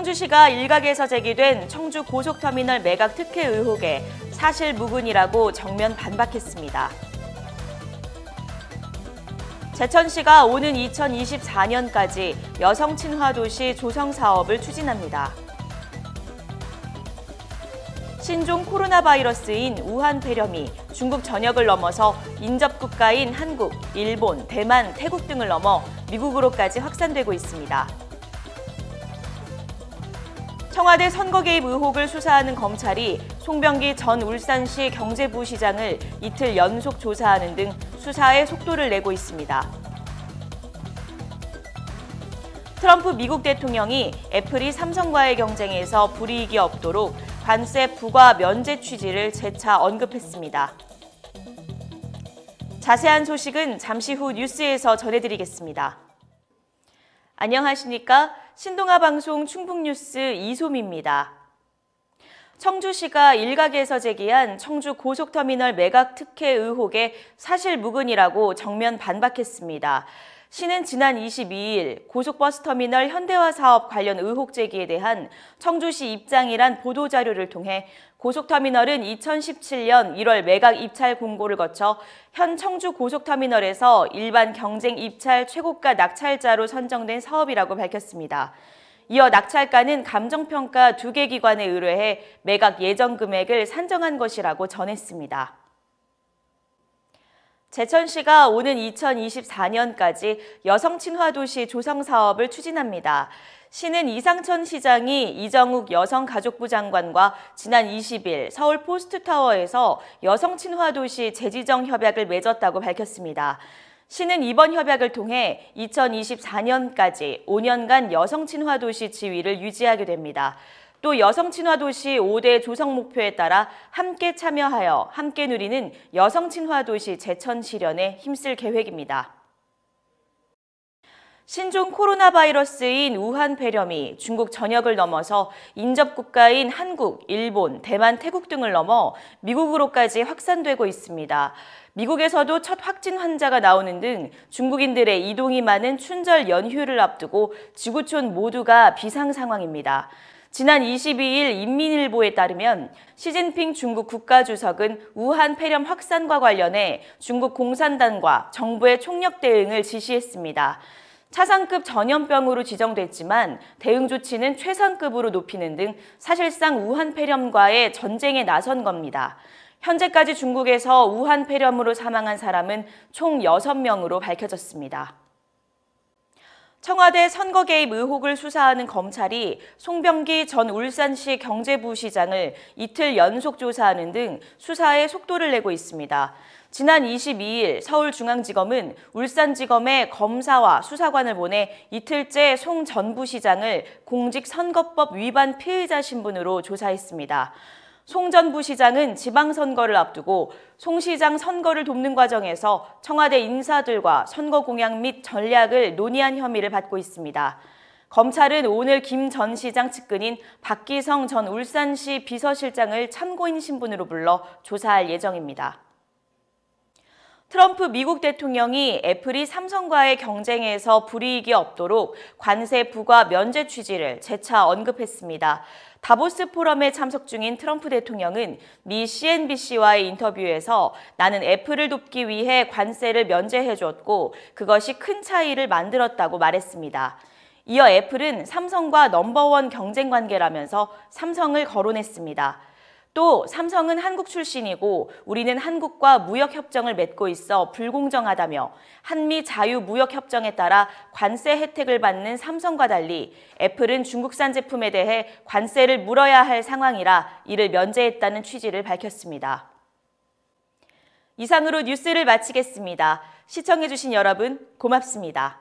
청주시가 일각에서 제기된 청주 고속터미널 매각 특혜 의혹에 사실 무근이라고 정면 반박했습니다. 제천시가 오는 2024년까지 여성 친화 도시 조성 사업을 추진합니다. 신종 코로나 바이러스인 우한 폐렴이 중국 전역을 넘어서 인접국가인 한국, 일본, 대만, 태국 등을 넘어 미국으로까지 확산되고 있습니다. 청와대 선거 개입 의혹을 수사하는 검찰이 송병기 전 울산시 경제부시장을 이틀 연속 조사하는 등 수사에 속도를 내고 있습니다. 트럼프 미국 대통령이 애플이 삼성과의 경쟁에서 불이익이 없도록 관세 부과 면제 취지를 재차 언급했습니다. 자세한 소식은 잠시 후 뉴스에서 전해드리겠습니다. 안녕하십니까? 신동아 방송 충북뉴스 이솜입니다. 청주시가 일각에서 제기한 청주 고속터미널 매각 특혜 의혹에 사실 무근이라고 정면 반박했습니다. 시는 지난 22일 고속버스터미널 현대화 사업 관련 의혹 제기에 대한 청주시 입장이란 보도자료를 통해 고속터미널은 2017년 1월 매각 입찰 공고를 거쳐 현 청주 고속터미널에서 일반 경쟁 입찰 최고가 낙찰자로 선정된 사업이라고 밝혔습니다. 이어 낙찰가는 감정평가 2개 기관에 의뢰해 매각 예정 금액을 산정한 것이라고 전했습니다. 제천시가 오는 2024년까지 여성 친화 도시 조성 사업을 추진합니다. 시는 이상천 시장이 이정욱 여성가족부 장관과 지난 20일 서울 포스트타워에서 여성 친화 도시 재지정 협약을 맺었다고 밝혔습니다. 시는 이번 협약을 통해 2024년까지 5년간 여성 친화 도시 지위를 유지하게 됩니다. 또 여성 친화 도시 5대 조성 목표에 따라 함께 참여하여 함께 누리는 여성 친화 도시 제천 실현에 힘쓸 계획입니다. 신종 코로나 바이러스인 우한 폐렴이 중국 전역을 넘어서 인접국가인 한국, 일본, 대만, 태국 등을 넘어 미국으로까지 확산되고 있습니다. 미국에서도 첫 확진 환자가 나오는 등 중국인들의 이동이 많은 춘절 연휴를 앞두고 지구촌 모두가 비상 상황입니다. 지난 22일 인민일보에 따르면 시진핑 중국 국가주석은 우한 폐렴 확산과 관련해 중국 공산당과 정부의 총력 대응을 지시했습니다. 차상급 전염병으로 지정됐지만 대응 조치는 최상급으로 높이는 등 사실상 우한 폐렴과의 전쟁에 나선 겁니다. 현재까지 중국에서 우한 폐렴으로 사망한 사람은 총 6명으로 밝혀졌습니다. 청와대 선거 개입 의혹을 수사하는 검찰이 송병기 전 울산시 경제부시장을 이틀 연속 조사하는 등 수사에 속도를 내고 있습니다. 지난 22일 서울중앙지검은 울산지검에 검사와 수사관을 보내 이틀째 송 전 부시장을 공직선거법 위반 피의자 신분으로 조사했습니다. 송 전 부시장은 지방선거를 앞두고 송 시장 선거를 돕는 과정에서 청와대 인사들과 선거 공약 및 전략을 논의한 혐의를 받고 있습니다. 검찰은 오늘 김 전 시장 측근인 박기성 전 울산시 비서실장을 참고인 신분으로 불러 조사할 예정입니다. 트럼프 미국 대통령이 애플이 삼성과의 경쟁에서 불이익이 없도록 관세 부과 면제 취지를 재차 언급했습니다. 다보스 포럼에 참석 중인 트럼프 대통령은 미 CNBC와의 인터뷰에서 나는 애플을 돕기 위해 관세를 면제해 줬고 그것이 큰 차이를 만들었다고 말했습니다. 이어 애플은 삼성과 넘버원 경쟁 관계라면서 삼성을 거론했습니다. 또 삼성은 한국 출신이고 우리는 한국과 무역협정을 맺고 있어 불공정하다며 한미 자유무역협정에 따라 관세 혜택을 받는 삼성과 달리 애플은 중국산 제품에 대해 관세를 물어야 할 상황이라 이를 면제했다는 취지를 밝혔습니다. 이상으로 뉴스를 마치겠습니다. 시청해주신 여러분 고맙습니다.